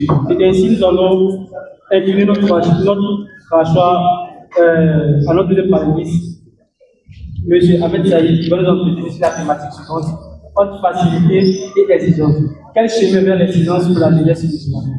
Et ainsi, nous allons incliner notre mâchoire à notre deuxième panéliste, M. Ahmed Saïd, qui va nous entrer sur la thématique suivante, haute facilité et exigence. Quel chemin vers l'exigence pour la jeunesse musulmane?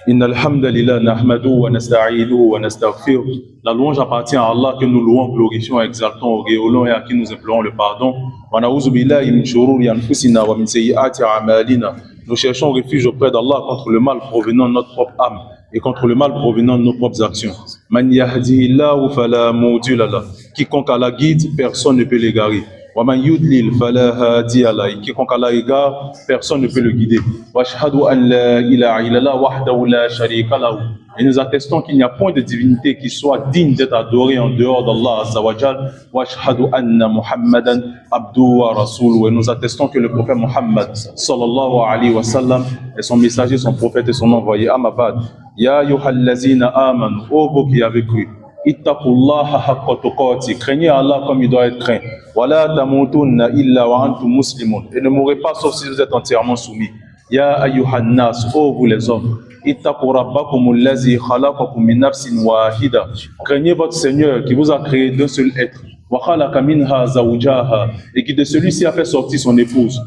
Inna alhamdulillah nahmadu wa nasta'inuhu wa nastaghfiruh. La louange appartient à Allah que nous louons, glorifions, exaltons, auréolons et à qui nous implorons le pardon. Wa na'udhu billahi min shururi anfusina wa min sayyiati a'malina. Nous cherchons refuge auprès d'Allah contre le mal provenant de notre propre âme et contre le mal provenant de nos propres actions. Man yahdihillahu fala mudilla lahu. Quiconque Allah guide, personne ne peut l'égarer. وَمَنْ يُضْلِلْ فَلَا هَادِيَ لَهُ. Quiconque Allah égare, personne ne peut le guider. وَأَشْهَدُ أَنْ لَا إِلَهَ إِلَّا اللَّهُ وَحْدَهُ لَا شَرِيكَ لَهُ. Et nous attestons qu'il n'y a point de divinité qui soit digne d'être adorée en dehors d'Allah Azza wa Jal. وَأَشْهَدُ أَنَّ مُحَمَّدًا عَبْدُهُ وَرَسُولُهُ. Et nous attestons que le prophète Muhammad sallallahu alayhi wa sallam est son messager, son prophète et son envoyé. Amma ba'd. Ya ayyuhallazina amanu. Ô vous qui avez cru. Ittaqullaha haqqa tuqati. Craignez Allah comme il doit être craint. Wala tamutunna illa wa antum muslimun. Et ne mourrez pas sauf si vous êtes entièrement soumis. Ya ayyuhan nas, ô vous les hommes. Ittaqu rabbakum allazi khalaqakum min nafsin wahida. Craignez votre Seigneur qui vous a créé d'un seul être. Wa khalaqa minha zawjaha. Et qui de celui-ci a fait sortir son épouse.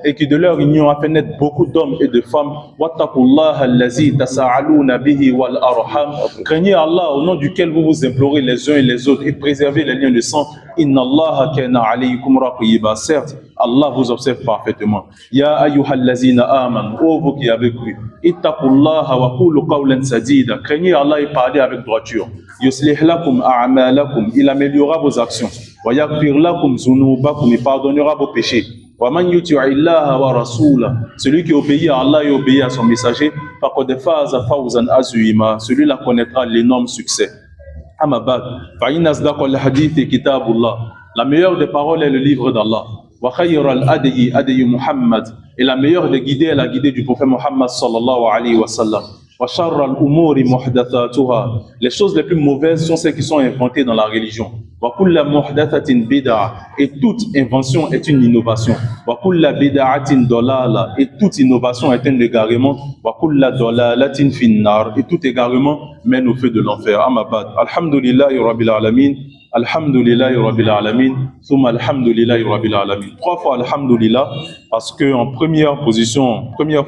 Et qui de leur union a fait naître beaucoup d'hommes et de femmes. Craignez Allah au nom duquel vous vous implorez les uns et les autres et préservez les liens de sang. Certes, Allah vous observe parfaitement. Ya ayyuhallazina amanu, ô vous qui avez cru. Ittaqullaha wa qulu qawlan sadida. Craignez Allah et parlez avec droiture. Yuslih lakum a'malakum. Il améliorera vos actions. Wa yaghfir lakum zunubakum. Il pardonnera vos péchés. Wa man yuti'i Allaha wa rasulahu. Celui qui obéit à Allah et obéit à son messager, faqad faza fawzan azima. Celui-là connaîtra l'énorme succès. Amma ba'd. Fa inna asdaqal hadithi kitabullah. La meilleure des paroles est le livre d'Allah. Wa khayral hadi hadi Muhammad. Et la meilleure des guidées est la guidée du prophète Muhammad sallallahu alayhi wa sallam. Wa sharral umuri muhdathatuha. Les choses les plus mauvaises sont celles qui sont inventées dans la religion. Wa kulla muhdathatin bid'a. Et toute invention est une innovation. Wa kulla bid'atin dalala. Et toute innovation est un égarement. Wa kulla dalalatin finnar. Et tout égarement mène au feu de l'enfer. Amma ba'd. Alhamdulillahi rabbil alamin. Alhamdulillahi rabbil alamin. Thumma alhamdulillahi rabbil alamin. 3 fois alhamdulillah parce que en première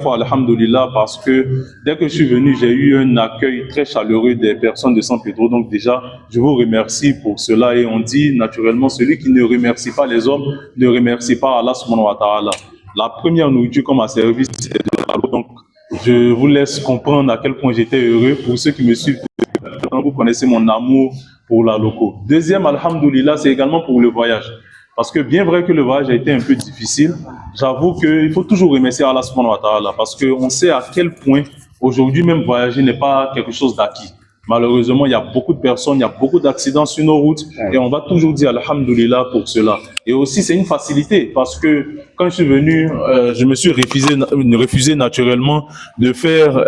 fois alhamdulillah parce que dès que je suis venu, j'ai eu un accueil très chaleureux des personnes de San Pedro. Donc déjà, je vous remercie pour cela et on dit naturellement celui qui ne remercie pas les hommes ne remercie pas Allah subhanahu wa ta'ala. La première nourriture qu'on m'a servi, c'est de l'eau. Donc je vous laisse comprendre à quel point j'étais heureux. Pour ceux qui me suivent, vous connaissez mon amour pour la loco. Deuxième, alhamdoulilah, c'est également pour le voyage. Parce que bien vrai que le voyage a été un peu difficile, j'avoue qu'il faut toujours remercier Allah subhanahu wa ta'ala parce qu'on sait à quel point aujourd'hui même voyager n'est pas quelque chose d'acquis. Malheureusement, il y a beaucoup de personnes, il y a beaucoup d'accidents sur nos routes et on va toujours dire alhamdoulilah pour cela. Et aussi, c'est une facilité parce que quand je suis venu, je me suis refusé naturellement de faire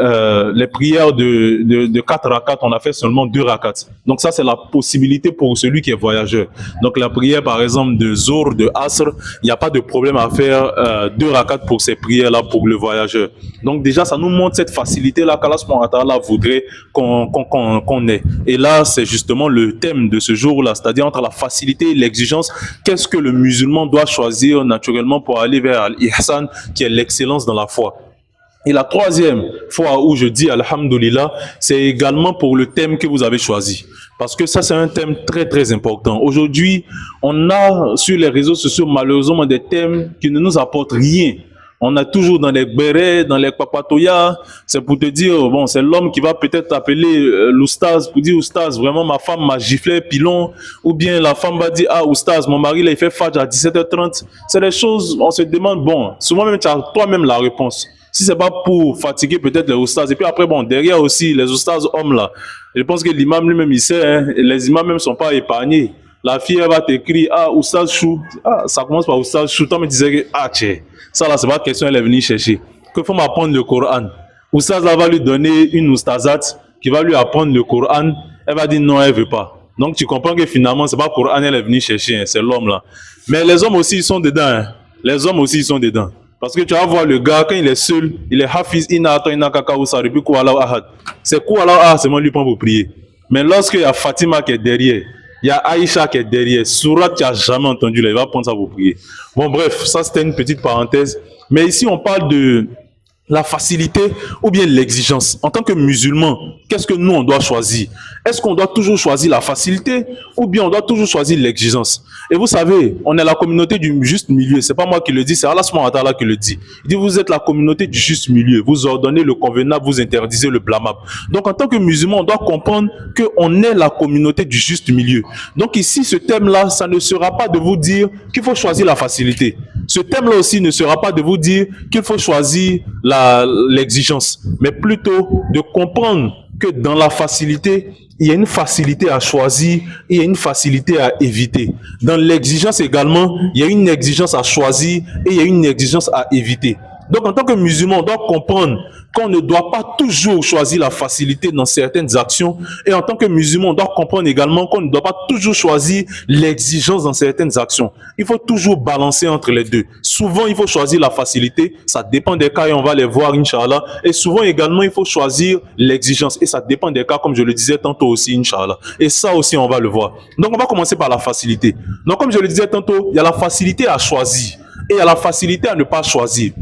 les prières de 4 rakats. On a fait seulement 2 rakats. Donc ça, c'est la possibilité pour celui qui est voyageur. Donc la prière, par exemple, de Zohr, de Asr, il n'y a pas de problème à faire 2 rakats pour ces prières-là pour le voyageur. Donc déjà, ça nous montre cette facilité-là qu'Allah subhanahu wa ta'ala voudrait qu'on ait. Et là, c'est justement le thème de ce jour-là, c'est-à-dire entre la facilité et l'exigence. Qu'est-ce que le musulman doit choisir naturellement pour aller vers l'ihsan, qui est l'excellence dans la foi. Et la troisième fois où je dis alhamdoulilah, c'est également pour le thème que vous avez choisi. Parce que ça, c'est un thème très, très important. Aujourd'hui, on a sur les réseaux sociaux, malheureusement, des thèmes qui ne nous apportent rien. On a toujours dans les bérets, dans les papatoyas, c'est pour te dire, bon, c'est l'homme qui va peut-être appeler l'oustaz pour dire, oustaz, vraiment, ma femme m'a giflé pilon, ou bien la femme va dire, ah, oustaz, mon mari, là, il fait fajr à 17h30. C'est des choses, on se demande, bon, souvent même, tu as toi-même la réponse. Si c'est pas pour fatiguer peut-être les oustaz. Et puis après, bon, derrière aussi, les oustaz hommes, là, je pense que l'imam lui-même, il sait, hein, les imams même sont pas épargnés. La fille, elle va t'écrire, ah, oustaz chou, ah, ça commence par oustaz chou. Toi, me disais que, ah, tchè. Ça là, c'est pas question, elle est venue chercher. Que faut m'apprendre le Coran. Oustaz là va lui donner une oustazat qui va lui apprendre le Coran. Elle va dire non, elle veut pas. Donc tu comprends que finalement, c'est pas le Coran, elle est venue chercher, hein, c'est l'homme là. Mais les hommes aussi, ils sont dedans. Hein. Les hommes aussi, ils sont dedans. Parce que tu vas voir le gars, quand il est seul, il est hafiz, ina ato, ina kaka, ou ça, depuis quoi Allah ahad. C'est quoi Allah ahad, c'est moi lui prend pour prier. Mais lorsqu'il y a Fatima qui est derrière, il y a Aïcha qui est derrière, Surat, tu n'as jamais entendu, là, il va prendre ça pour prier. Bon, bref, ça c'était une petite parenthèse. Mais ici, on parle de la facilité ou bien l'exigence. En tant que musulman, qu'est-ce que nous, on doit choisir? Est-ce qu'on doit toujours choisir la facilité ou bien on doit toujours choisir l'exigence? Et vous savez, on est la communauté du juste milieu. C'est pas moi qui le dis, c'est Allah subhanahu wa ta'ala qui le dit. Il dit, vous êtes la communauté du juste milieu. Vous ordonnez le convenable, vous interdisez le blâmable. Donc, en tant que musulman, on doit comprendre qu'on est la communauté du juste milieu. Donc, ici, ce thème-là, ça ne sera pas de vous dire qu'il faut choisir la facilité. Ce thème-là aussi ne sera pas de vous dire qu'il faut choisir l'exigence, mais plutôt de comprendre que dans la facilité, il y a une facilité à choisir et il y a une facilité à éviter. Dans l'exigence également, il y a une exigence à choisir et il y a une exigence à éviter. Donc, en tant que musulman, on doit comprendre qu'on ne doit pas toujours choisir la facilité dans certaines actions. Et en tant que musulman, on doit comprendre également qu'on ne doit pas toujours choisir l'exigence dans certaines actions. Il faut toujours balancer entre les deux. Souvent, il faut choisir la facilité. Ça dépend des cas et on va les voir, Inch'Allah. Et souvent également, il faut choisir l'exigence. Et ça dépend des cas, comme je le disais tantôt aussi, Inch'Allah. Et ça aussi, on va le voir. Donc, on va commencer par la facilité. Donc, comme je le disais tantôt, il y a la facilité à choisir et il y a la facilité à ne pas choisir.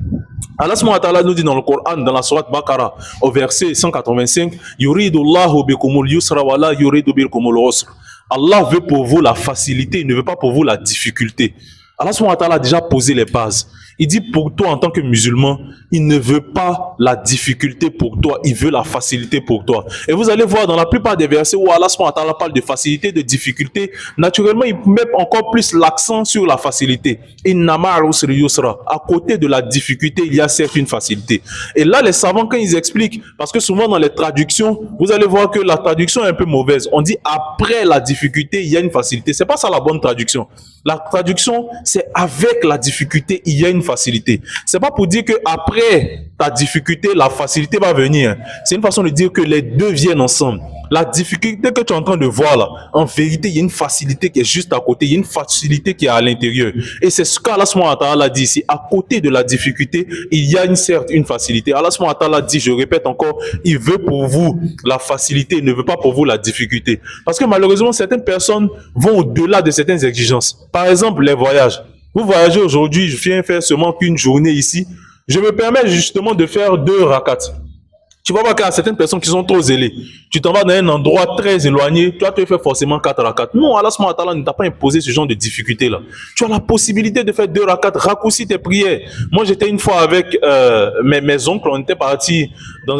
Allah subhanahu wa ta'ala nous dit dans le Coran, dans la sourate Baqarah, au verset 185, Yuridullahu bikumul yusra wa la yuridu bikumul usra. Allah veut pour vous la facilité, il ne veut pas pour vous la difficulté. Allah subhanahu wa ta'ala a déjà posé les bases. Il dit pour toi en tant que musulman, il ne veut pas la difficulté pour toi, il veut la facilité pour toi. Et vous allez voir dans la plupart des versets où Allah subhanahu wa ta'ala parle de facilité, de difficulté, naturellement il met encore plus l'accent sur la facilité. Inna ma'al usri yusra. À côté de la difficulté, il y a certes une facilité. Et là les savants quand ils expliquent, parce que souvent dans les traductions, vous allez voir que la traduction est un peu mauvaise. On dit après la difficulté, il y a une facilité. C'est pas ça la bonne traduction. La traduction, c'est avec la difficulté, il y a une facilité. C'est pas pour dire que après ta difficulté, la facilité va venir. C'est une façon de dire que les deux viennent ensemble. La difficulté que tu es en train de voir là, en vérité, il y a une facilité qui est juste à côté, il y a une facilité qui est à l'intérieur. Et c'est ce qu'Allah subhanahu wa ta'ala dit ici. À côté de la difficulté, il y a certes une facilité. Allah subhanahu wa ta'ala dit, je répète encore, il veut pour vous la facilité, il ne veut pas pour vous la difficulté. Parce que malheureusement, certaines personnes vont au-delà de certaines exigences. Par exemple, les voyages. Vous voyagez aujourd'hui, je viens faire seulement qu'une journée ici. Je me permets justement de faire 2 rakats. Tu vas voir qu'il y a certaines personnes qui sont trop zélées. Tu t'en vas dans un endroit très éloigné, tu vas te faire forcément 4 rakats. Non, Allah subhanahu wa ta'ala ne t'a pas imposé ce genre de difficulté-là. Tu as la possibilité de faire 2 rakats, raccourcis tes prières. Moi, j'étais une fois avec mes oncles, on était partis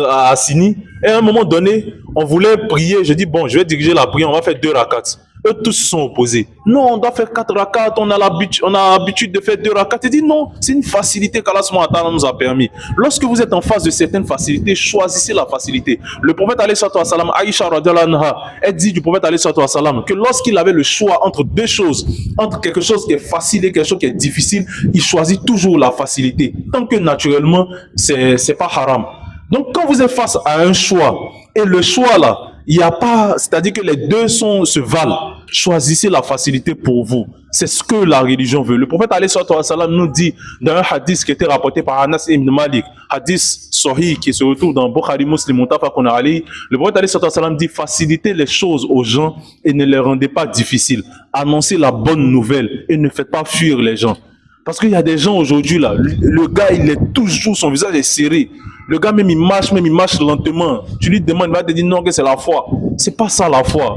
à Assini, et à un moment donné, on voulait prier. Je dis, bon, je vais diriger la prière, on va faire 2 rakats. Eux tous se sont opposés. Non, on doit faire 4 rakats, on a l'habitude de faire 2 rakats. Il dit non, c'est une facilité qu'Allah subhanahu wa ta'ala nous a permis. Lorsque vous êtes en face de certaines facilités, choisissez la facilité. Le prophète alayhi salam, Aïcha radhiyallahu anha, elle dit du prophète alayhi salam que lorsqu'il avait le choix entre 2 choses, entre quelque chose qui est facile et quelque chose qui est difficile, il choisit toujours la facilité. Tant que naturellement, c'est pas haram. Donc quand vous êtes face à un choix, et le choix là, il n'y a pas, c'est-à-dire que les deux se valent. Choisissez la facilité pour vous. C'est ce que la religion veut. Le prophète alayhi salam nous dit dans un hadith qui était rapporté par Anas ibn Malik, hadith sahih qui se retrouve dans Bukhari Muslim Muttafaqun alayhi. Le prophète alayhi salam dit facilitez les choses aux gens et ne les rendez pas difficiles. Annoncez la bonne nouvelle et ne faites pas fuir les gens. Parce qu'il y a des gens aujourd'hui là, le gars il est toujours, son visage est serré. Le gars même il marche lentement. Tu lui demandes, il va te dire non que c'est la foi. C'est pas ça la foi.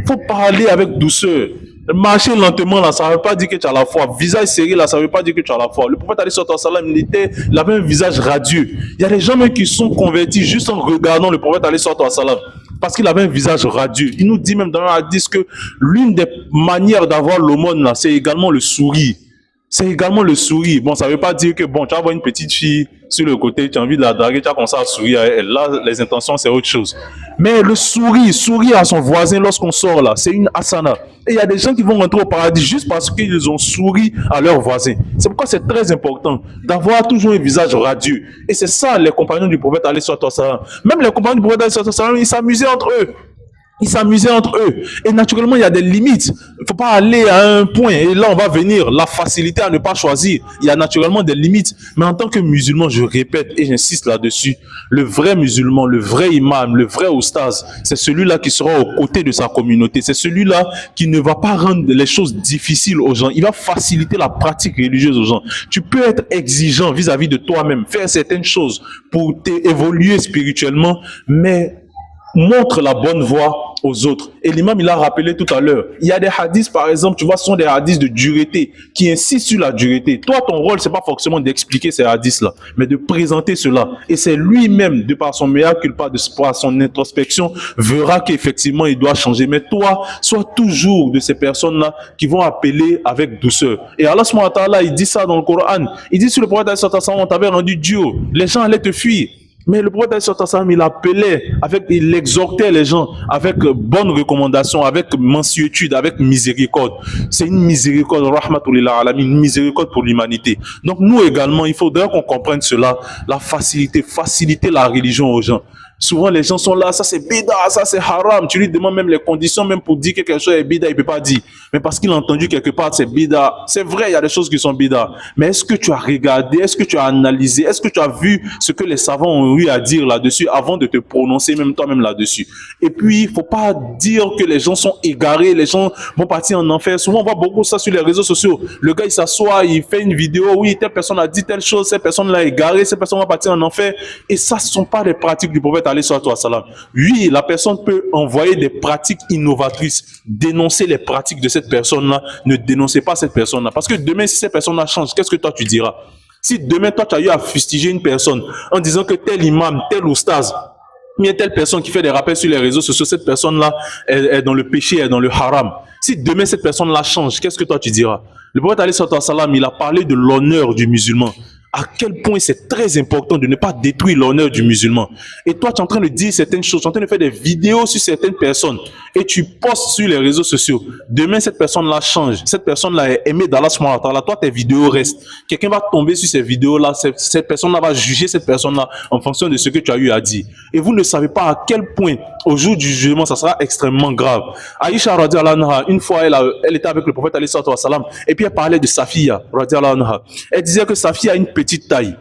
Faut parler avec douceur. Marcher lentement là, ça ne veut pas dire que tu as la foi. Visage serré là, ça ne veut pas dire que tu as la foi. Le prophète alayhi salam, il avait un visage radieux. Il y a des gens même qui sont convertis juste en regardant le prophète alayhi salam. Parce qu'il avait un visage radieux. Il nous dit même dans un hadith que l'une des manières d'avoir l'aumône là, c'est également le sourire. C'est également le sourire. Bon, ça ne veut pas dire que bon, tu vas voir une petite fille sur le côté, tu as envie de la draguer, tu as commencé à sourire à elle. Là, les intentions, c'est autre chose. Mais le sourire à son voisin lorsqu'on sort là, c'est une asana. Et il y a des gens qui vont rentrer au paradis juste parce qu'ils ont souri à leur voisin. C'est pourquoi c'est très important d'avoir toujours un visage radieux. Et c'est ça les compagnons du prophète alayhi salam. Même les compagnons du prophète alayhi salam, ils s'amusaient entre eux. Ils s'amusaient entre eux. Et naturellement, il y a des limites. Il ne faut pas aller à un point. Et là, on va venir. La facilité à ne pas choisir. Il y a naturellement des limites. Mais en tant que musulman, je répète et j'insiste là-dessus, le vrai musulman, le vrai imam, le vrai oustaz, c'est celui-là qui sera aux côtés de sa communauté. C'est celui-là qui ne va pas rendre les choses difficiles aux gens. Il va faciliter la pratique religieuse aux gens. Tu peux être exigeant vis-à-vis de toi-même, faire certaines choses pour évoluer spirituellement, mais montre la bonne voie aux autres. Et l'imam, il a rappelé tout à l'heure, il y a des hadiths, par exemple, tu vois, ce sont des hadiths de dureté, qui insistent sur la dureté. Toi, ton rôle, c'est pas forcément d'expliquer ces hadiths-là, mais de présenter cela. Et c'est lui-même, de par son mea culpa, de par son introspection, verra qu'effectivement, il doit changer. Mais toi, sois toujours de ces personnes-là qui vont appeler avec douceur. Et Allah subhanahu wa ta'ala, il dit ça dans le Coran. Il dit sur le prophète, on t'avait rendu Dieu, les gens allaient te fuir. Mais le prophète il appelait, il exhortait les gens avec bonne recommandation, avec mansuétude, avec miséricorde. C'est une miséricorde, rahmatullah alamin, une miséricorde pour l'humanité. Donc nous également, il faudrait qu'on comprenne cela, la faciliter la religion aux gens. Souvent, les gens sont là, ça c'est bida, ça c'est haram. Tu lui demandes même les conditions, même pour dire que quelque chose est bida, il ne peut pas dire. Mais parce qu'il a entendu quelque part, c'est bida. C'est vrai, il y a des choses qui sont bida. Mais est-ce que tu as regardé, est-ce que tu as analysé, est-ce que tu as vu ce que les savants ont eu à dire là-dessus avant de te prononcer même toi-même là-dessus? Et puis, il ne faut pas dire que les gens sont égarés, les gens vont partir en enfer. Souvent, on voit beaucoup ça sur les réseaux sociaux. Le gars, il s'assoit, il fait une vidéo, oui, telle personne a dit telle chose, cette personne l'a égaré, cette personne va partir en enfer. Et ça, ce ne sont pas les pratiques du prophète. Oui, la personne peut envoyer des pratiques innovatrices, dénoncer les pratiques de cette personne-là, ne dénoncez pas cette personne-là. Parce que demain, si cette personne-là change, qu'est-ce que toi tu diras? Si demain, toi, tu as eu à fustiger une personne en disant que tel imam, tel oustaz, bien telle personne qui fait des rappels sur les réseaux sociaux, cette personne-là est dans le péché, est dans le haram. Si demain, cette personne-là change, qu'est-ce que toi tu diras? Le prophète, il a parlé de l'honneur du musulman. À quel point c'est très important de ne pas détruire l'honneur du musulman. Et toi, tu es en train de dire certaines choses, tu es en train de faire des vidéos sur certaines personnes et tu postes sur les réseaux sociaux. Demain, cette personne-là change. Cette personne-là est aimée d'Allah subhanahu wa ta'ala. Toi, tes vidéos restent. Quelqu'un va tomber sur ces vidéos-là. Cette personne-là va juger cette personne-là en fonction de ce que tu as eu à dire. Et vous ne savez pas à quel point, au jour du jugement, ça sera extrêmement grave. Aïcha, radiallahu anha, une fois, elle était avec le prophète, alayhi salam, et puis elle parlait de Safiya, radiallahu anha. Elle disait que Safiya a une petite taille.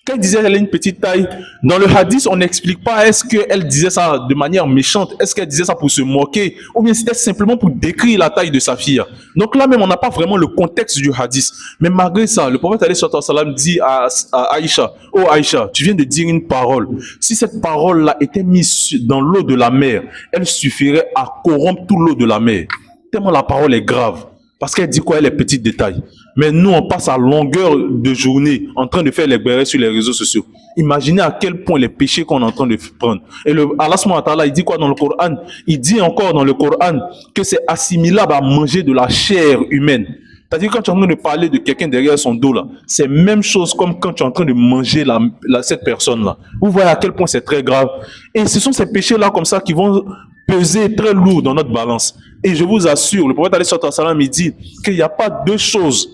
Quand elle disait qu'elle a une petite taille, dans le hadith, on n'explique pas est-ce qu'elle disait ça de manière méchante, est-ce qu'elle disait ça pour se moquer, ou bien c'était simplement pour décrire la taille de sa fille. Donc là même, on n'a pas vraiment le contexte du hadith. Mais malgré ça, le prophète alayhi salam dit à Aïcha, oh Aïcha, tu viens de dire une parole. Si cette parole-là était mise dans l'eau de la mer, elle suffirait à corrompre toute l'eau de la mer. Tellement la parole est grave. Parce qu'elle dit quoi? Elle est petite détail. Mais nous, on passe à longueur de journée en train de faire les bérets sur les réseaux sociaux. Imaginez à quel point les péchés qu'on est en train de prendre. Et Allah subhanahu wa ta'ala, il dit quoi dans le Coran? Il dit encore dans le Coran que c'est assimilable à manger de la chair humaine. C'est-à-dire quand tu es en train de parler de quelqu'un derrière son dos là, c'est la même chose comme quand tu es en train de manger cette personne là. Vous voyez à quel point c'est très grave. Et ce sont ces péchés là comme ça qui vont peser très lourd dans notre balance. Et je vous assure, le prophète alayhi salam, il dit qu'il n'y a pas deux choses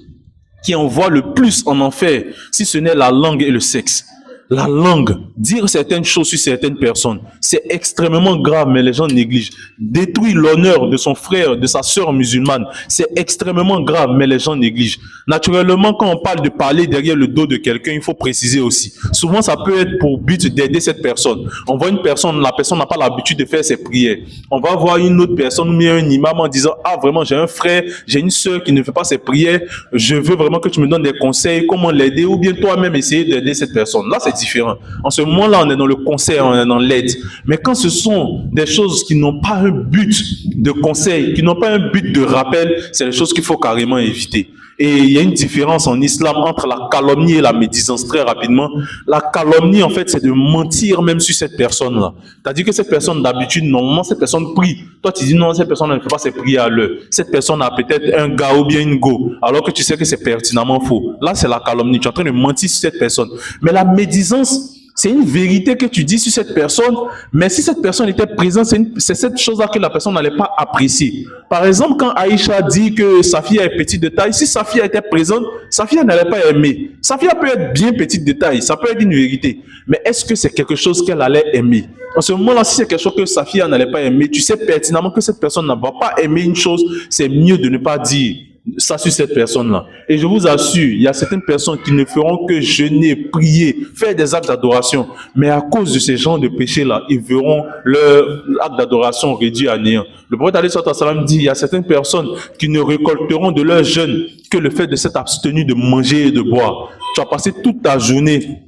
qui envoient le plus en enfer, si ce n'est la langue et le sexe. La langue, dire certaines choses sur certaines personnes, c'est extrêmement grave, mais les gens négligent. Détruire l'honneur de son frère, de sa sœur musulmane, c'est extrêmement grave, mais les gens négligent. Naturellement, quand on parle de parler derrière le dos de quelqu'un, il faut préciser aussi. Souvent, ça peut être pour but d'aider cette personne. On voit une personne, la personne n'a pas l'habitude de faire ses prières. On va voir une autre personne, ou bien un imam en disant, ah vraiment, j'ai un frère, j'ai une sœur qui ne fait pas ses prières, je veux vraiment que tu me donnes des conseils, comment l'aider, ou bien toi-même essayer d'aider cette personne. Là, c'est différent. En ce moment-là, on est dans le conseil, on est dans l'aide. Mais quand ce sont des choses qui n'ont pas un but de conseil, qui n'ont pas un but de rappel, c'est des choses qu'il faut carrément éviter. Et il y a une différence en islam entre la calomnie et la médisance, très rapidement. La calomnie, en fait, c'est de mentir même sur cette personne-là. C'est-à-dire que cette personne, d'habitude, normalement, cette personne prie. Toi, tu dis non, cette personne ne fait pas ses prières à l'heure. Cette personne a peut-être un gars ou bien une go, alors que tu sais que c'est pertinemment faux. Là, c'est la calomnie. Tu es en train de mentir sur cette personne. Mais la médisance, C'est une vérité que tu dis sur cette personne, mais si cette personne était présente, c'est cette chose-là que la personne n'allait pas apprécier. Par exemple, quand Aïcha dit que sa fille est petite de taille, si sa fille était présente, sa fille n'allait pas aimer. Sa fille peut être bien petite de taille, ça peut être une vérité, mais est-ce que c'est quelque chose qu'elle allait aimer? En ce moment-là, si c'est quelque chose que sa fille n'allait pas aimer, tu sais pertinemment que cette personne ne va pas aimer une chose, c'est mieux de ne pas dire ça sur cette personne-là. Et je vous assure, il y a certaines personnes qui ne feront que jeûner, prier, faire des actes d'adoration, mais à cause de ces genres de péchés-là, ils verront leur acte d'adoration réduit à néant. Le prophète alayhi salam dit, il y a certaines personnes qui ne récolteront de leur jeûne que le fait de s'être abstenu de manger et de boire. Tu as passé toute ta journée,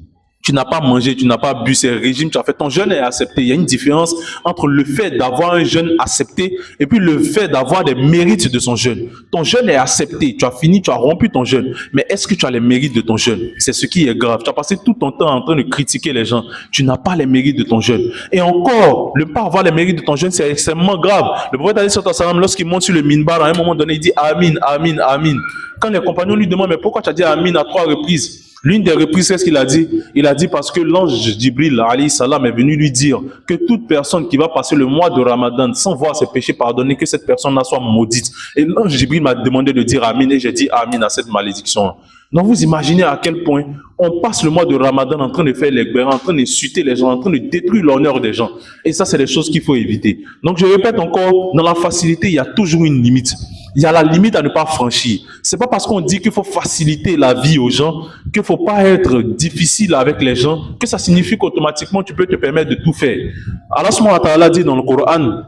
tu n'as pas mangé, tu n'as pas bu, c'est le régime, tu as fait, ton jeûne est accepté. Il y a une différence entre le fait d'avoir un jeûne accepté et puis le fait d'avoir des mérites de son jeûne. Ton jeûne est accepté, tu as fini, tu as rompu ton jeûne, mais est-ce que tu as les mérites de ton jeûne? C'est ce qui est grave. Tu as passé tout ton temps en train de critiquer les gens, tu n'as pas les mérites de ton jeûne. Et encore, ne pas avoir les mérites de ton jeûne, c'est extrêmement grave. Le prophète alayhi salam, lorsqu'il monte sur le minbar, à un moment donné, il dit Amin, Amin, Amin. Quand les compagnons lui demandent, mais pourquoi tu as dit Amin à 3 reprises? L'une des reprises, qu'est-ce qu'il a dit? Il a dit parce que l'ange Jibril alayhi salam est venu lui dire que toute personne qui va passer le mois de Ramadan sans voir ses péchés pardonnés, que cette personne-là soit maudite. Et l'ange Jibril m'a demandé de dire Amin et j'ai dit Amin à cette malédiction. Donc vous imaginez à quel point on passe le mois de Ramadan en train de faire les guerres, en train d'insulter les gens, en train de détruire l'honneur des gens. Et ça, c'est des choses qu'il faut éviter. Donc je répète encore, dans la facilité, il y a toujours une limite. Il y a la limite à ne pas franchir. C'est pas parce qu'on dit qu'il faut faciliter la vie aux gens, qu'il faut pas être difficile avec les gens, que ça signifie qu'automatiquement tu peux te permettre de tout faire. Allah subhanahu wa ta'ala dit dans le Coran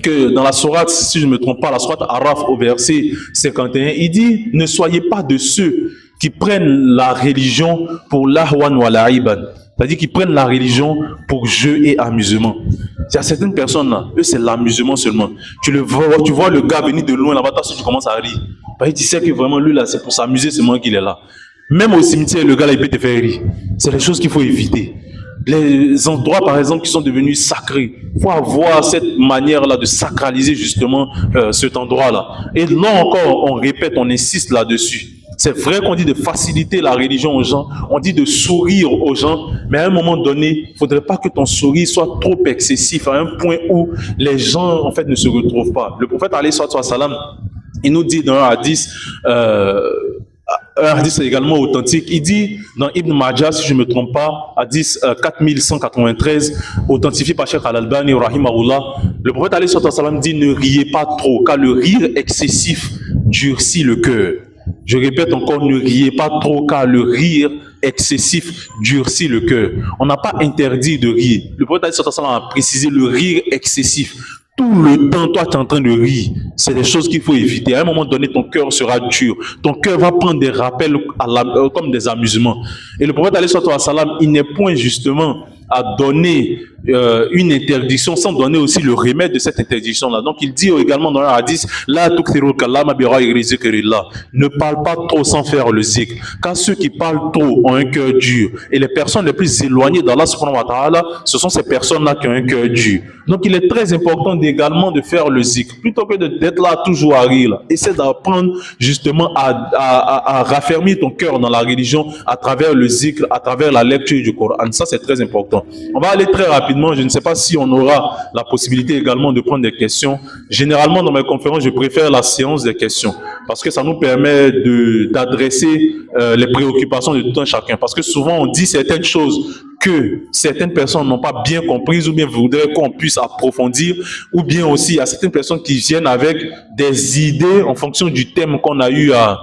que dans la sourate, si je ne me trompe pas, la sourate Araf au verset 51, il dit « Ne soyez pas de ceux qui prennent la religion pour l'ahwan wa l'a'iban ». C'est-à-dire qu'ils prennent la religion pour jeu et amusement. Il y a certaines personnes là, eux c'est l'amusement seulement. Tu vois le gars venir de loin là-bas, tu commences à rire. Parce que tu sais que vraiment lui là, c'est pour s'amuser seulement qu'il est là. Même au cimetière, le gars là, il peut te faire rire. C'est des choses qu'il faut éviter. Les endroits par exemple qui sont devenus sacrés, il faut avoir cette manière-là de sacraliser justement cet endroit-là. Et là encore, on répète, on insiste là-dessus. C'est vrai qu'on dit de faciliter la religion aux gens, on dit de sourire aux gens, mais à un moment donné, il ne faudrait pas que ton sourire soit trop excessif à un point où les gens en fait ne se retrouvent pas. Le prophète alayhi salam, il nous dit dans un hadith également authentique, il dit dans Ibn Majah, si je ne me trompe pas, hadith 4193, authentifié par Cheikh Al-Albani, rahimahullah, le prophète alayhi salam dit ne riez pas trop, car le rire excessif durcit le cœur. Je répète encore, ne riez pas trop, car le rire excessif durcit le cœur. On n'a pas interdit de rire. Le prophète a précisé le rire excessif. Tout le temps, toi, tu es en train de rire. C'est des choses qu'il faut éviter. À un moment donné, ton cœur sera dur. Ton cœur va prendre des rappels comme des amusements. Et le prophète, il n'est point justement à donner une interdiction sans donner aussi le remède de cette interdiction-là. Donc, il dit également dans un hadith, ne parle pas trop sans faire le zikr. Car ceux qui parlent trop ont un cœur dur. Et les personnes les plus éloignées d'Allah subhanahu wa ta'ala, ce sont ces personnes-là qui ont un cœur dur. Donc, il est très important également de faire le zikr. Plutôt que d'être là toujours à rire. Là. Essaie d'apprendre justement à raffermir ton cœur dans la religion à travers le zikr, à travers la lecture du Coran. Ça, c'est très important. On va aller très rapidement. Je ne sais pas si on aura la possibilité également de prendre des questions. Généralement, dans mes conférences, je préfère la séance des questions parce que ça nous permet d'adresser les préoccupations de tout un chacun. Parce que souvent, on dit certaines choses que certaines personnes n'ont pas bien comprises ou bien voudraient qu'on puisse approfondir, ou bien aussi il y a certaines personnes qui viennent avec des idées en fonction du thème qu'on a eu à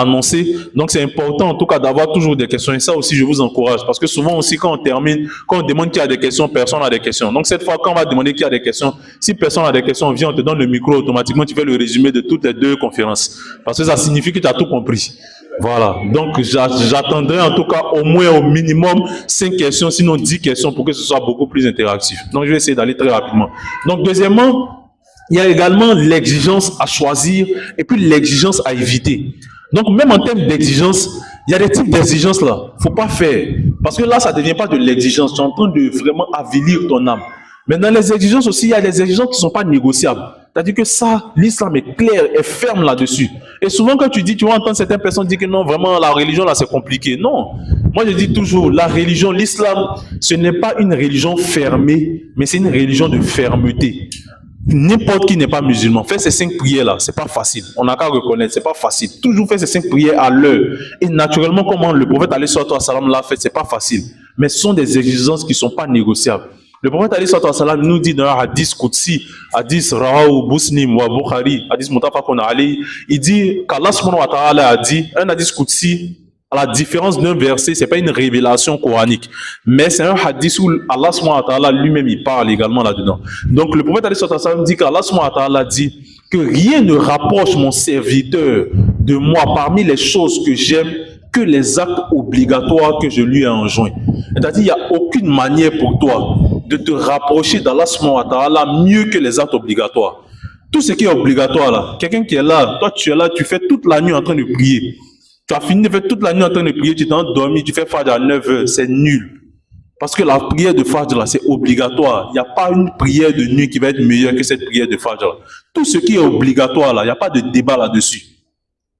annoncer. Donc c'est important en tout cas d'avoir toujours des questions, et ça aussi je vous encourage, parce que souvent aussi quand on termine, quand on demande qui a des questions, personne n'a des questions. Donc cette fois quand on va demander qui a des questions, si personne n'a des questions, viens, on te donne le micro, automatiquement tu fais le résumé de toutes les 2 conférences, parce que ça signifie que tu as tout compris. Voilà, donc j'attendrai en tout cas au moins au minimum 5 questions, sinon 10 questions pour que ce soit beaucoup plus interactif. Donc je vais essayer d'aller très rapidement. Donc deuxièmement, il y a également l'exigence à choisir et puis l'exigence à éviter. Donc même en termes d'exigence, il y a des types d'exigences là, faut pas faire. Parce que là, ça ne devient pas de l'exigence, tu es en train de vraiment avilir ton âme. Mais dans les exigences aussi, il y a des exigences qui ne sont pas négociables. C'est-à-dire que ça, l'islam est clair et ferme là-dessus. Et souvent, quand tu dis, tu vas entendre certaines personnes dire que non, vraiment, la religion, là, c'est compliqué. Non. Moi, je dis toujours, la religion, l'islam, ce n'est pas une religion fermée, mais c'est une religion de fermeté. N'importe qui n'est pas musulman. Faire ces 5 prières-là, c'est pas facile. On n'a qu'à reconnaître, c'est pas facile. Toujours faire ces 5 prières à l'heure. Et naturellement, comment le prophète alayhi salam l'a fait, c'est pas facile. Mais ce sont des exigences qui ne sont pas négociables. Le prophète alayhi salam nous dit dans un hadith Qudsi, hadith Rawahu Muslim wa Bukhari, hadith Muttafaqun alayhi, il dit qu'Allah subhanahu wa ta'ala a dit, un hadith Qudsi, à la différence d'un verset, c'est pas une révélation coranique, mais c'est un hadith où Allah subhanahu wa ta'ala lui-même il parle également là-dedans. Donc le prophète alayhi salam dit qu'Allah subhanahu wa ta'ala dit que rien ne rapproche mon serviteur de moi parmi les choses que j'aime que les actes obligatoires que je lui ai enjoints. C'est-à-dire, il n'y a aucune manière pour toi de te rapprocher d'Allah subhanahu wa ta'ala mieux que les actes obligatoires. Tout ce qui est obligatoire là, quelqu'un qui est là, toi tu es là, tu fais toute la nuit en train de prier. Tu as fini de faire toute la nuit en train de prier, tu t'es endormi, tu fais Fajr à 9h, c'est nul. Parce que la prière de Fajr là, c'est obligatoire. Il n'y a pas une prière de nuit qui va être meilleure que cette prière de Fajr là. Tout ce qui est obligatoire là, il n'y a pas de débat là-dessus.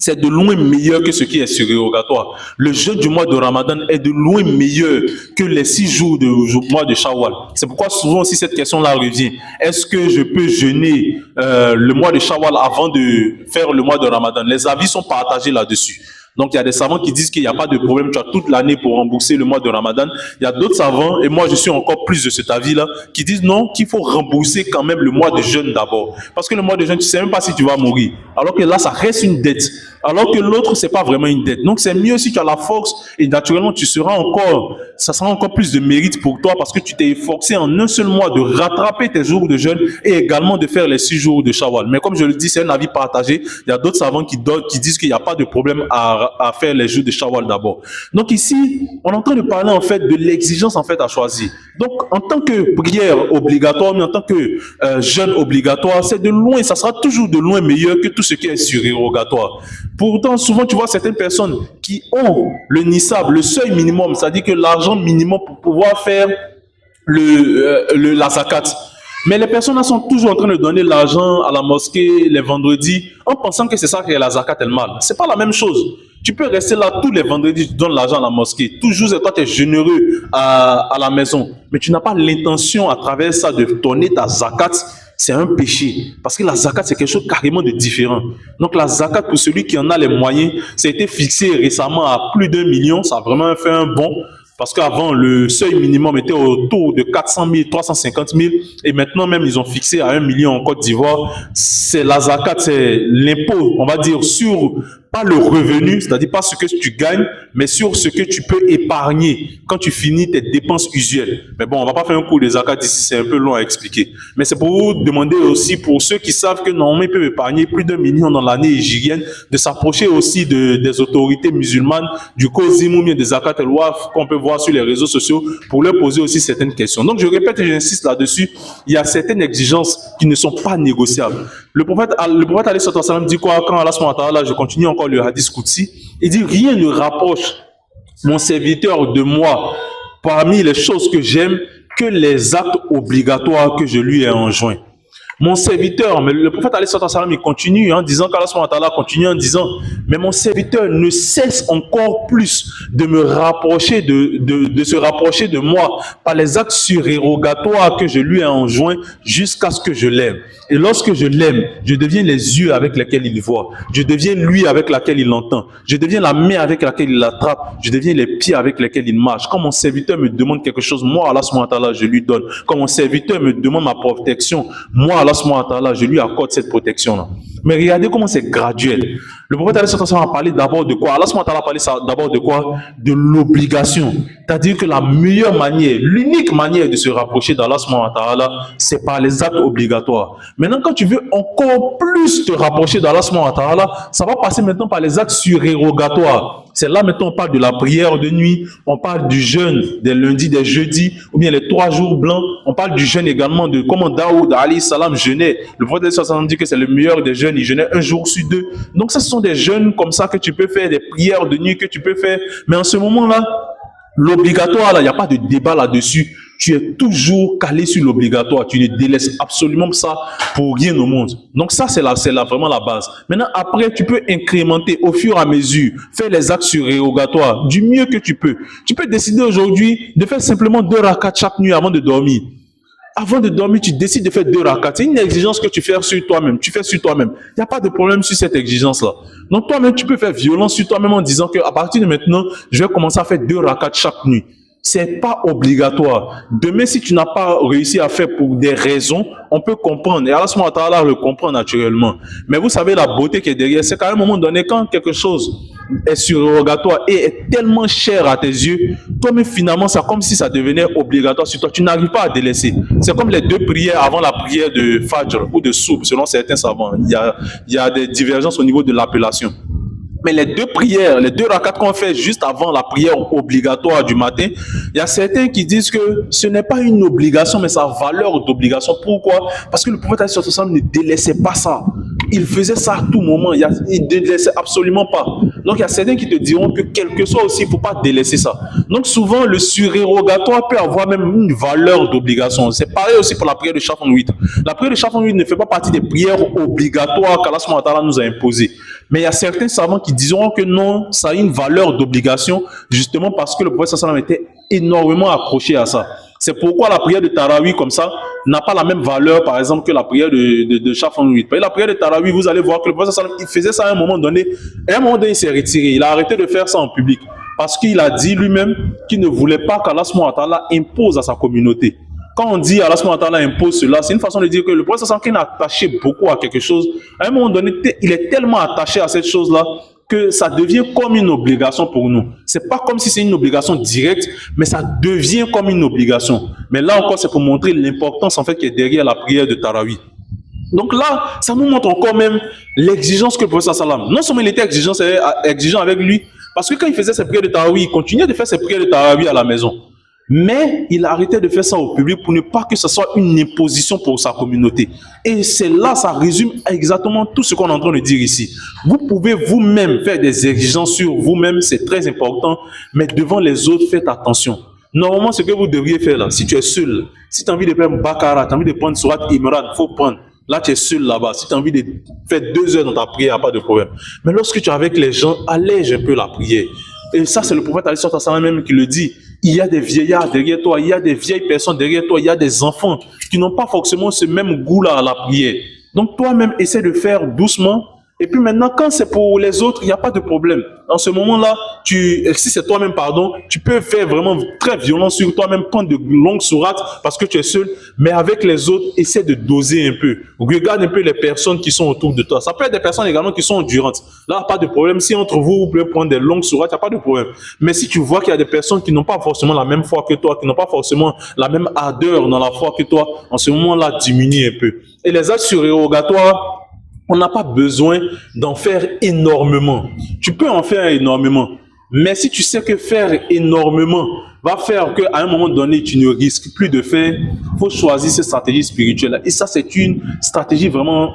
C'est de loin meilleur que ce qui est surrogatoire. Le jeûne du mois de Ramadan est de loin meilleur que les 6 jours du mois de Shawwal. C'est pourquoi souvent aussi cette question-là revient. Est-ce que je peux jeûner le mois de Shawwal avant de faire le mois de Ramadan? Les avis sont partagés là-dessus. Donc, il y a des savants qui disent qu'il n'y a pas de problème, tu as toute l'année pour rembourser le mois de Ramadan. Il y a d'autres savants, et moi je suis encore plus de cet avis-là, qui disent non, qu'il faut rembourser quand même le mois de jeûne d'abord. Parce que le mois de jeûne, tu ne sais même pas si tu vas mourir. Alors que là, ça reste une dette. Alors que l'autre, c'est pas vraiment une dette. Donc, c'est mieux si tu as la force et naturellement, ça sera encore plus de mérite pour toi parce que tu t'es efforcé en un seul mois de rattraper tes jours de jeûne et également de faire les 6 jours de Shawwal. Mais comme je le dis, c'est un avis partagé. Il y a d'autres savants qui disent qu'il n'y a pas de problème à faire les jours de Shawwal d'abord. Donc ici, on est en train de parler en fait de l'exigence en fait à choisir. Donc, en tant que prière obligatoire, mais en tant que jeûne obligatoire, c'est de loin, ça sera toujours de loin meilleur que tout ce qui est surérogatoire. Pourtant, souvent, tu vois certaines personnes qui ont le nisab, le seuil minimum, c'est-à-dire que l'argent minimum pour pouvoir faire la zakat. Mais les personnes là sont toujours en train de donner l'argent à la mosquée les vendredis en pensant que c'est ça qui est la zakat elle-même. C'est pas la même chose. Tu peux rester là tous les vendredis, tu donnes l'argent à la mosquée. Toujours, toi, tu es généreux à la maison. Mais tu n'as pas l'intention à travers ça de donner ta zakat. C'est un péché. Parce que la zakat, c'est quelque chose carrément de différent. Donc la zakat, pour celui qui en a les moyens, ça a été fixé récemment à plus d'1 million. Ça a vraiment fait un bond. Parce qu'avant, le seuil minimum était autour de 400 000, 350 000. Et maintenant, même, ils ont fixé à 1 million en Côte d'Ivoire. C'est la zakat, c'est l'impôt, on va dire, sur pas le revenu, c'est-à-dire pas ce que tu gagnes, mais sur ce que tu peux épargner quand tu finis tes dépenses usuelles. Mais bon, on va pas faire un cours de zakat ici, c'est un peu long à expliquer. Mais c'est pour vous demander aussi, pour ceux qui savent que normalement ils peuvent épargner plus d'1 million dans l'année hégirienne, de s'approcher aussi des autorités musulmanes, du COSIM ou bien des zakat el-Waf qu'on peut voir sur les réseaux sociaux pour leur poser aussi certaines questions. Donc je répète et j'insiste là-dessus, il y a certaines exigences qui ne sont pas négociables. Le prophète alayhi salam dit quoi quand Allah subhanahu wa ta'ala, je continue encore le hadith Qudsi, il dit rien ne rapproche mon serviteur de moi parmi les choses que j'aime que les actes obligatoires que je lui ai enjoints. Mon serviteur, mais le prophète alayhi salam, il continue en disant qu'Allah subhanahu wa ta'ala continue en disant, mais mon serviteur ne cesse encore plus de me rapprocher, de se rapprocher de moi par les actes surérogatoires que je lui ai enjoints jusqu'à ce que je l'aime. Et lorsque je l'aime, je deviens les yeux avec lesquels il voit. Je deviens l'ouïe avec laquelle il entend. Je deviens la main avec laquelle il l'attrape. Je deviens les pieds avec lesquels il marche. Quand mon serviteur me demande quelque chose, moi, Allah subhanahu wa ta'ala, je lui donne. Quand mon serviteur me demande ma protection, moi, Allah subhanahu wa ta'ala, je lui accorde cette protection-là. Mais regardez comment c'est graduel. Le prophète a parlé d'abord de quoi? Allah subhanahu wa ta'ala a parlé d'abord de quoi? De l'obligation. C'est-à-dire que la meilleure manière, l'unique manière de se rapprocher d'Allah subhanahu wa ta'ala, c'est par les actes obligatoires. Maintenant, quand tu veux encore plus te rapprocher d'Allah subhanahu wa ta'ala, ça va passer maintenant par les actes surérogatoires. C'est là maintenant on parle de la prière de nuit, on parle du jeûne des lundis, des jeudis, ou bien les 3 jours blancs. On parle du jeûne également de comment Daoud alayhi salam jeûnait. Le prophète dit que c'est le meilleur des jeûnes, il jeûnait 1 jour sur 2. Donc ça, ce sont des jeûnes comme ça que tu peux faire, des prières de nuit que tu peux faire. Mais en ce moment-là, l'obligatoire, là, il n'y a pas de débat là-dessus. tu es toujours calé sur l'obligatoire. Tu ne délaisses absolument ça pour rien au monde. Donc ça, c'est vraiment la base. Maintenant, après, tu peux incrémenter au fur et à mesure, faire les actes surérogatoires du mieux que tu peux. Tu peux décider aujourd'hui de faire simplement 2 rakats chaque nuit avant de dormir. Avant de dormir, tu décides de faire 2 rakats. C'est une exigence que tu fais sur toi-même. Tu fais sur toi-même. Il n'y a pas de problème sur cette exigence-là. Donc toi-même, tu peux faire violence sur toi-même en disant qu'à partir de maintenant, je vais commencer à faire 2 rakats chaque nuit. C'est pas obligatoire. Demain, si tu n'as pas réussi à faire pour des raisons, on peut comprendre. Et Allah subhanahu wa ta'ala le comprend naturellement. Mais vous savez, la beauté qui est derrière, c'est qu'à un moment donné, quand quelque chose est surrogatoire et est tellement cher à tes yeux, toi-même, finalement, c'est comme si ça devenait obligatoire sur toi. Tu n'arrives pas à délaisser. C'est comme les 2 prières avant la prière de Fajr ou de Soub, selon certains savants. Il y a des divergences au niveau de l'appellation. Mais les 2 prières, les 2 rakats qu'on fait juste avant la prière obligatoire du matin, il y a certains qui disent que ce n'est pas une obligation, mais sa valeur d'obligation. Pourquoi? Parce que le prophète ne délaissait pas ça. Il faisait ça à tout moment. Il ne délaissait absolument pas. Donc il y a certains qui te diront que quel que soit aussi, il ne faut pas délaisser ça. Donc souvent, le surérogatoire peut avoir même une valeur d'obligation. C'est pareil aussi pour la prière de Shafan 8. La prière de Shafan 8 ne fait pas partie des prières obligatoires qu'Allah subhanahu wa ta'ala nous a imposées. Mais il y a certains savants qui diront que non, ça a une valeur d'obligation, justement parce que le prophète sallallahu alayhi wa sallam était énormément accroché à ça. C'est pourquoi la prière de Tarawih, comme ça, n'a pas la même valeur, par exemple, que la prière de Shafan 8. La prière de Tarawih, vous allez voir que le prophète sallallahu alayhi wa sallam, il faisait ça à un moment donné. Et à un moment donné, il s'est retiré. Il a arrêté de faire ça en public. Parce qu'il a dit lui-même qu'il ne voulait pas qu'Allah subhanahu wa ta'ala impose à sa communauté. Quand on dit Allah subhanahu wa ta'ala impose cela, c'est une façon de dire que le prophète sallallahu alayhi wa sallam, qui est attaché beaucoup à quelque chose, à un moment donné, il est tellement attaché à cette chose-là que ça devient comme une obligation pour nous. C'est pas comme si c'est une obligation directe, mais ça devient comme une obligation. Mais là encore, c'est pour montrer l'importance en fait qui est derrière la prière de Tarawih. Donc là, ça nous montre encore même l'exigence que le prophète sallallahu alayhi wa sallam, non seulement il était exigeant avec lui, parce que quand il faisait ses prières de Tarawih, il continuait de faire ses prières de Tarawih à la maison. Mais il a arrêté de faire ça au public pour ne pas que ce soit une imposition pour sa communauté. Et c'est là, ça résume exactement tout ce qu'on est en train de dire ici. Vous pouvez vous-même faire des exigences sur vous-même, c'est très important, mais devant les autres, faites attention. Normalement, ce que vous devriez faire là, si tu es seul, si tu as envie de prendre Bakara, tu as envie de prendre Surat Imran, il faut prendre. Là, tu es seul là-bas. Si tu as envie de faire 2 heures dans ta prière, il n'y a pas de problème. Mais lorsque tu es avec les gens, allège un peu la prière. Et ça, c'est le prophète alayhi sallam même qui le dit. Il y a des vieillards derrière toi, il y a des vieilles personnes derrière toi, il y a des enfants qui n'ont pas forcément ce même goût-là à la prière. Donc toi-même, essaie de faire doucement. Et puis maintenant, quand c'est pour les autres, il n'y a pas de problème. Dans ce moment-là, si c'est toi-même, pardon, tu peux faire vraiment très violent sur toi-même, prendre de longues sourates parce que tu es seul. Mais avec les autres, essaie de doser un peu. Regarde un peu les personnes qui sont autour de toi. Ça peut être des personnes également qui sont endurantes. Là, pas de problème. Si entre vous, vous pouvez prendre des longues sourates, il n'y a pas de problème. Mais si tu vois qu'il y a des personnes qui n'ont pas forcément la même foi que toi, qui n'ont pas forcément la même ardeur dans la foi que toi, en ce moment-là, diminue un peu. Et les actes surérogatoires, on n'a pas besoin d'en faire énormément. Tu peux en faire énormément. Mais si tu sais que faire énormément va faire qu'à un moment donné, tu ne risques plus de faire, il faut choisir cette stratégie spirituelle. Et ça, c'est une stratégie vraiment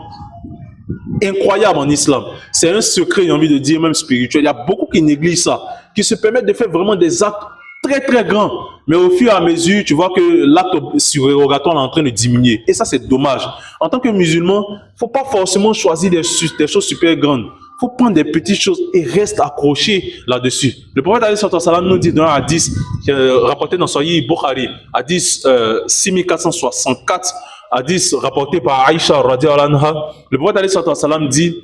incroyable en islam. C'est un secret, j'ai envie de dire, même spirituel. Il y a beaucoup qui négligent ça, qui se permettent de faire vraiment des actes très très grand, mais au fur et à mesure, tu vois que l'acte surérogatoire est en train de diminuer. Et ça, c'est dommage. En tant que musulman, il ne faut pas forcément choisir des choses super grandes. Il faut prendre des petites choses et reste accroché là-dessus. Le prophète alayhi sallam nous dit dans un hadith rapporté dans Sahih Bukhari, hadith 6464, hadith rapporté par Aïcha radhiyallahu anha, le prophète alayhi sallam dit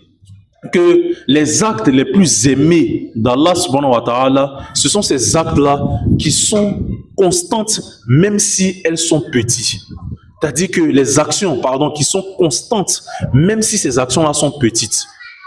que les actes les plus aimés d'Allah subhanahu wa ta'ala, ce sont ces actes-là qui sont constantes même si elles sont petites. C'est-à-dire que les actions, qui sont constantes même si ces actions-là sont petites.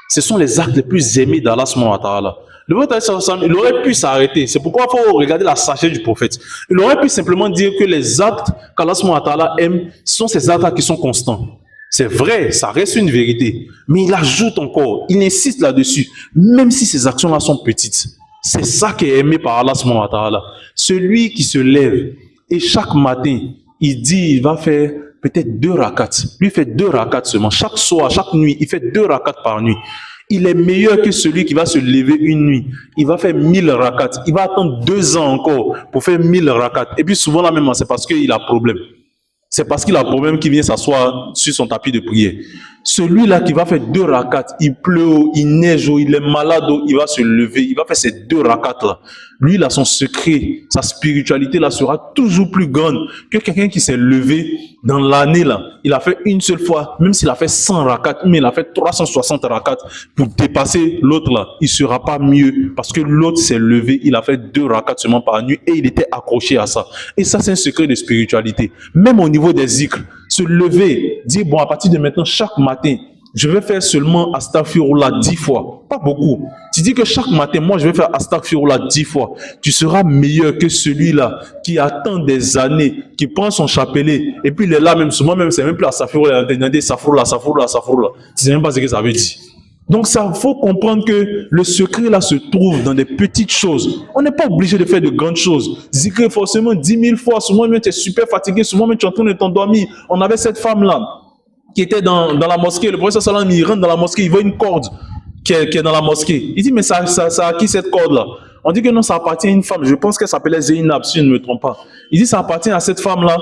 Ce sont les actes les plus aimés d'Allah subhanahu wa ta'ala. Le prophète, il aurait pu s'arrêter. C'est pourquoi il faut regarder la sagesse du prophète. Il aurait pu simplement dire que les actes qu'Allah subhanahu wa ta'ala aime sont ces actes-là qui sont constants. C'est vrai, ça reste une vérité. Mais il ajoute encore, il insiste là-dessus, même si ces actions-là sont petites. C'est ça qui est aimé par Allah subhanahu wa ta'ala. Celui qui se lève et chaque matin, il dit, il va faire peut-être 2 rakats. Lui fait 2 rakats seulement. Chaque soir, chaque nuit, il fait 2 rakats par nuit. Il est meilleur que celui qui va se lever une nuit. Il va faire 1000 rakats. Il va attendre 2 ans encore pour faire 1000 rakats. Et puis souvent là même, c'est parce qu'il a problème. C'est parce qu'il a un problème qu'il vient s'asseoir sur son tapis de prière. Celui-là qui va faire 2 rakats, il pleut, il neige, il est malade, il va se lever, il va faire ces 2 rakats-là. Lui, il a son secret, sa spiritualité là sera toujours plus grande que quelqu'un qui s'est levé dans l'année là. Il a fait une seule fois, même s'il a fait 100 rakats, mais il a fait 360 rakats pour dépasser l'autre là. Il sera pas mieux parce que l'autre s'est levé, il a fait 2 rakats seulement par nuit et il était accroché à ça. Et ça, c'est un secret de spiritualité. Même au niveau des zikrs, se lever, dire bon, à partir de maintenant, chaque matin, je vais faire seulement Astaghfirullah 10 fois. Pas beaucoup. Tu dis que chaque matin, moi, je vais faire Astaghfirullah 10 fois. Tu seras meilleur que celui-là qui attend des années, qui prend son chapelet, et puis il est là même, souvent même, c'est même plus Astaghfirullah, il dit Astaghfirullah. Tu sais même pas ce que ça veut dire. Donc, ça, faut comprendre que le secret là se trouve dans des petites choses. On n'est pas obligé de faire de grandes choses. Zikr forcément 10 000 fois. Souvent même tu es super fatigué. Souvent même tu es en train de t'endormir. On avait cette femme là qui était dans la mosquée. Le prophète sallam, il rentre dans la mosquée, il voit une corde qui est dans la mosquée. Il dit mais ça a qui cette corde là? On dit que non, ça appartient à une femme. Je pense qu'elle s'appelait Zainab, si je ne me trompe pas. Il dit ça appartient à cette femme là.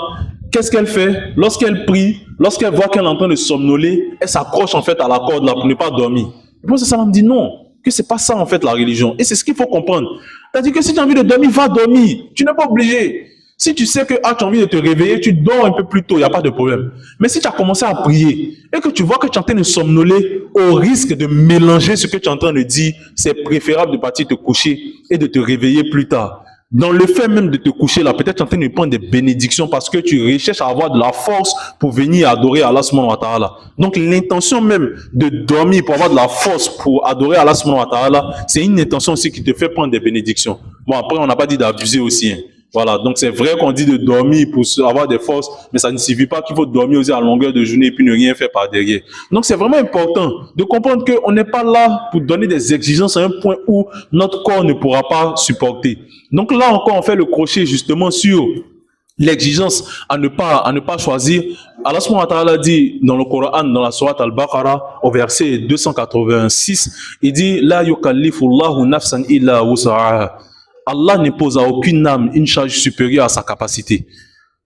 Qu'est-ce qu'elle fait? Lorsqu'elle prie, lorsqu'elle voit qu'elle est en train de somnoler, elle s'accroche en fait à la corde là pour ne pas dormir. Le prophète sallam dit non, que c'est pas ça en fait la religion. Et c'est ce qu'il faut comprendre. C'est-à-dire que si tu as envie de dormir, va dormir. Tu n'es pas obligé. Si tu sais que tu as envie de te réveiller, tu dors un peu plus tôt, il n'y a pas de problème. Mais si tu as commencé à prier et que tu vois que tu es en train de somnoler, au risque de mélanger ce que tu es en train de dire, c'est préférable de partir te coucher et de te réveiller plus tard. Dans le fait même de te coucher là, peut-être tu es en train de prendre des bénédictions parce que tu recherches à avoir de la force pour venir adorer Allah subhanahu wa ta'ala. Donc l'intention même de dormir pour avoir de la force pour adorer Allah subhanahu wa ta'ala, c'est une intention aussi qui te fait prendre des bénédictions. Bon, après on n'a pas dit d'abuser aussi, hein. Voilà, donc c'est vrai qu'on dit de dormir pour avoir des forces, mais ça ne suffit pas qu'il faut dormir aussi à longueur de journée et puis ne rien faire par derrière. Donc c'est vraiment important de comprendre qu'on n'est pas là pour donner des exigences à un point où notre corps ne pourra pas supporter. Donc là encore, on fait le crochet justement sur l'exigence à ne pas choisir. Allah subhanahu wa ta'ala dit dans le Coran, dans la sourate Al-Baqarah, au verset 286, il dit « La yukallifullahu nafsan illa wus'aha » Allah n'impose à aucune âme une charge supérieure à sa capacité.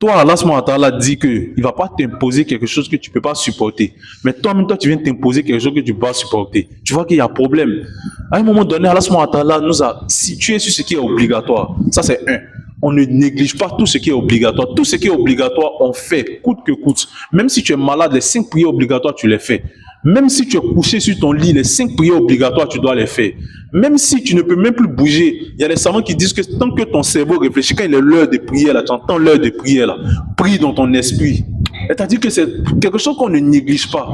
Toi, Allah subhanahu wa ta'ala dit qu'il ne va pas t'imposer quelque chose que tu ne peux pas supporter. Mais toi-même, tu viens t'imposer quelque chose que tu ne peux pas supporter. Tu vois qu'il y a problème. À un moment donné, Allah subhanahu wa ta'ala nous a situé sur ce qui est obligatoire. Ça, c'est un. On ne néglige pas tout ce qui est obligatoire. Tout ce qui est obligatoire, on fait, coûte que coûte. Même si tu es malade, les 5 prières obligatoires, tu les fais. Même si tu es couché sur ton lit, les 5 prières obligatoires, tu dois les faire. Même si tu ne peux même plus bouger, il y a des savants qui disent que tant que ton cerveau réfléchit, quand il est l'heure de prière, là, tu entends l'heure de prière, là, prie dans ton esprit. C'est-à-dire que c'est quelque chose qu'on ne néglige pas.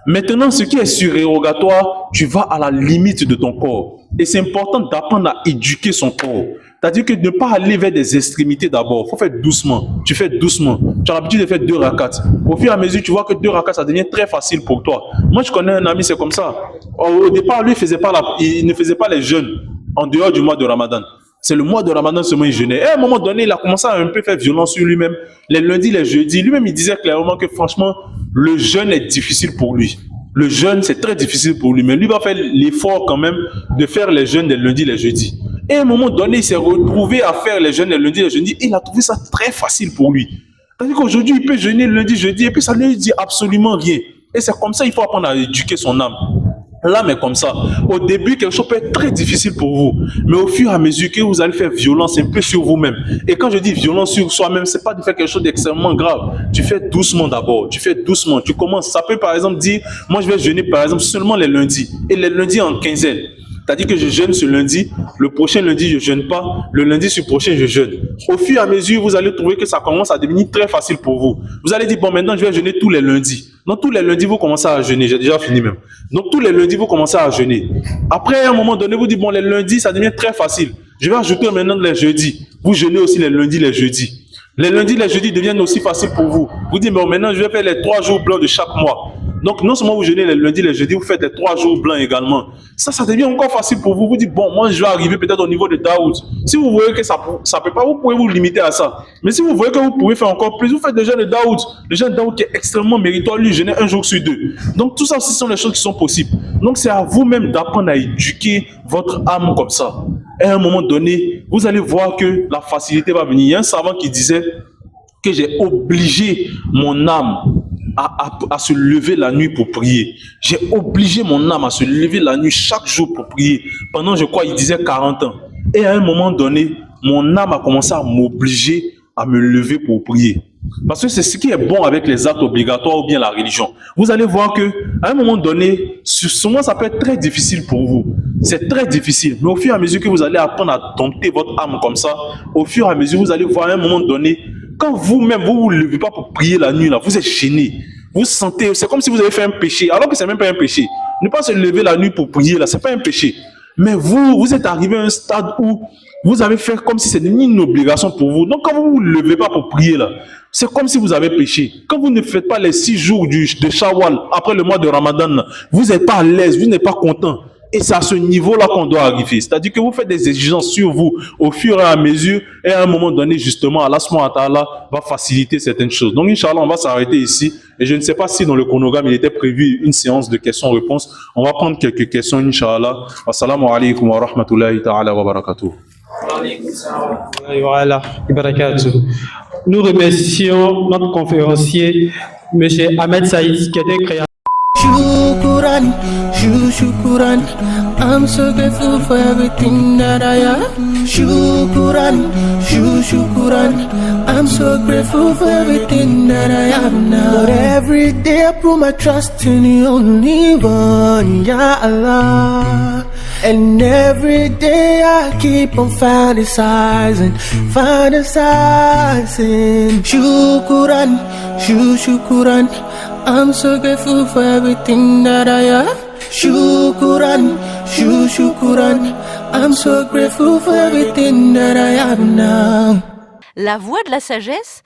Maintenant, ce qui est surérogatoire, tu vas à la limite de ton corps. Et c'est important d'apprendre à éduquer son corps. C'est-à-dire que ne pas aller vers des extrémités d'abord. Il faut faire doucement. Tu fais doucement. Tu as l'habitude de faire 2 rakats. Au fur et à mesure, tu vois que 2 rakats, ça devient très facile pour toi. Moi, je connais un ami, c'est comme ça. Au départ, lui, il ne faisait pas les jeûnes en dehors du mois de Ramadan. C'est le mois de Ramadan seulement il jeûnait. Et à un moment donné, il a commencé à un peu faire violence sur lui-même. Les lundis, les jeudis. Lui-même, il disait clairement que franchement, le jeûne est difficile pour lui. Le jeûne, c'est très difficile pour lui. Mais lui va faire l'effort quand même de faire les jeûnes des lundis, les jeudis. Et à un moment donné, il s'est retrouvé à faire les jeûnes les lundis, les jeudis. Et il a trouvé ça très facile pour lui. C'est-à-dire qu'aujourd'hui, il peut jeûner le lundi, jeudi, et puis ça ne lui dit absolument rien. Et c'est comme ça qu'il faut apprendre à éduquer son âme. L'âme est comme ça. Au début, quelque chose peut être très difficile pour vous. Mais au fur et à mesure que vous allez faire violence un peu sur vous-même. Et quand je dis violence sur soi-même, c'est pas de faire quelque chose d'extrêmement grave. Tu fais doucement d'abord. Tu fais doucement. Tu commences. Ça peut par exemple dire, moi je vais jeûner par exemple seulement les lundis. Et les lundis en quinzaine. C'est-à-dire que je jeûne ce lundi, le prochain lundi je ne jeûne pas, le lundi sur prochain je jeûne. Au fur et à mesure, vous allez trouver que ça commence à devenir très facile pour vous. Vous allez dire, bon maintenant je vais jeûner tous les lundis. Donc tous les lundis vous commencez à jeûner, j'ai déjà fini même. Donc tous les lundis vous commencez à jeûner. Après à un moment donné, vous dites, bon les lundis ça devient très facile. Je vais ajouter maintenant les jeudis. Vous jeûnez aussi les lundis, les jeudis. Les lundis, les jeudis deviennent aussi faciles pour vous. Vous dites, bon maintenant je vais faire les 3 jours blancs de chaque mois. Donc, non seulement vous jeûnez les lundis, les jeudis, vous faites les 3 jours blancs également. Ça devient encore facile pour vous. Vous dites, bon, moi, je vais arriver peut-être au niveau de Daoud. Si vous voyez que ça peut pas, vous pouvez vous limiter à ça. Mais si vous voyez que vous pouvez faire encore plus, vous faites le jeûne de Daoud. Le jeûne de Daoud qui est extrêmement méritoire, lui, jeûner 1 jour sur 2. Donc, tout ça aussi sont les choses qui sont possibles. Donc, c'est à vous-même d'apprendre à éduquer votre âme comme ça. Et à un moment donné, vous allez voir que la facilité va venir. Il y a un savant qui disait que j'ai obligé mon âme à se lever la nuit pour prier. J'ai obligé mon âme à se lever la nuit chaque jour pour prier. Pendant, je crois, il disait 40 ans. Et à un moment donné, mon âme a commencé à m'obliger à me lever pour prier. Parce que c'est ce qui est bon avec les actes obligatoires ou bien la religion. Vous allez voir que à un moment donné, souvent ça peut être très difficile pour vous. C'est très difficile. Mais au fur et à mesure que vous allez apprendre à dompter votre âme comme ça, au fur et à mesure, vous allez voir à un moment donné, quand vous-même, vous ne vous levez pas pour prier la nuit, là, vous êtes gêné. Vous sentez, c'est comme si vous avez fait un péché, alors que c'est même pas un péché. Ne pas se lever la nuit pour prier, là, c'est pas un péché. Mais vous êtes arrivé à un stade où vous avez fait comme si c'était une obligation pour vous. Donc, quand vous ne vous levez pas pour prier, là, c'est comme si vous avez péché. Quand vous ne faites pas les 6 jours de Shawwal, après le mois de Ramadan, là, vous n'êtes pas à l'aise, vous n'êtes pas content. Et c'est à ce niveau-là qu'on doit arriver. C'est-à-dire que vous faites des exigences sur vous au fur et à mesure, et à un moment donné, justement, Allah subhanahu wa ta'ala va faciliter certaines choses. Donc, Inch'Allah, on va s'arrêter ici. Et je ne sais pas si dans le chronogramme, il était prévu une séance de questions-réponses. On va prendre quelques questions, Inch'Allah. Assalamu alaikum wa rahmatullahi ta'ala wa barakatuh. Nous remercions notre conférencier, M. Ahmed Saïd, qui était créateur. Shukran, shukran. I'm so grateful for everything that I have. Shukran, shukran. I'm so grateful for everything that I have now. But every day I put my trust in the only one, Ya Allah. And every day I keep on fantasizing. Shukran, shukran. I'm so grateful for everything that I have. Shukran, shukran. I'm so grateful for everything that I have now. La voix de la sagesse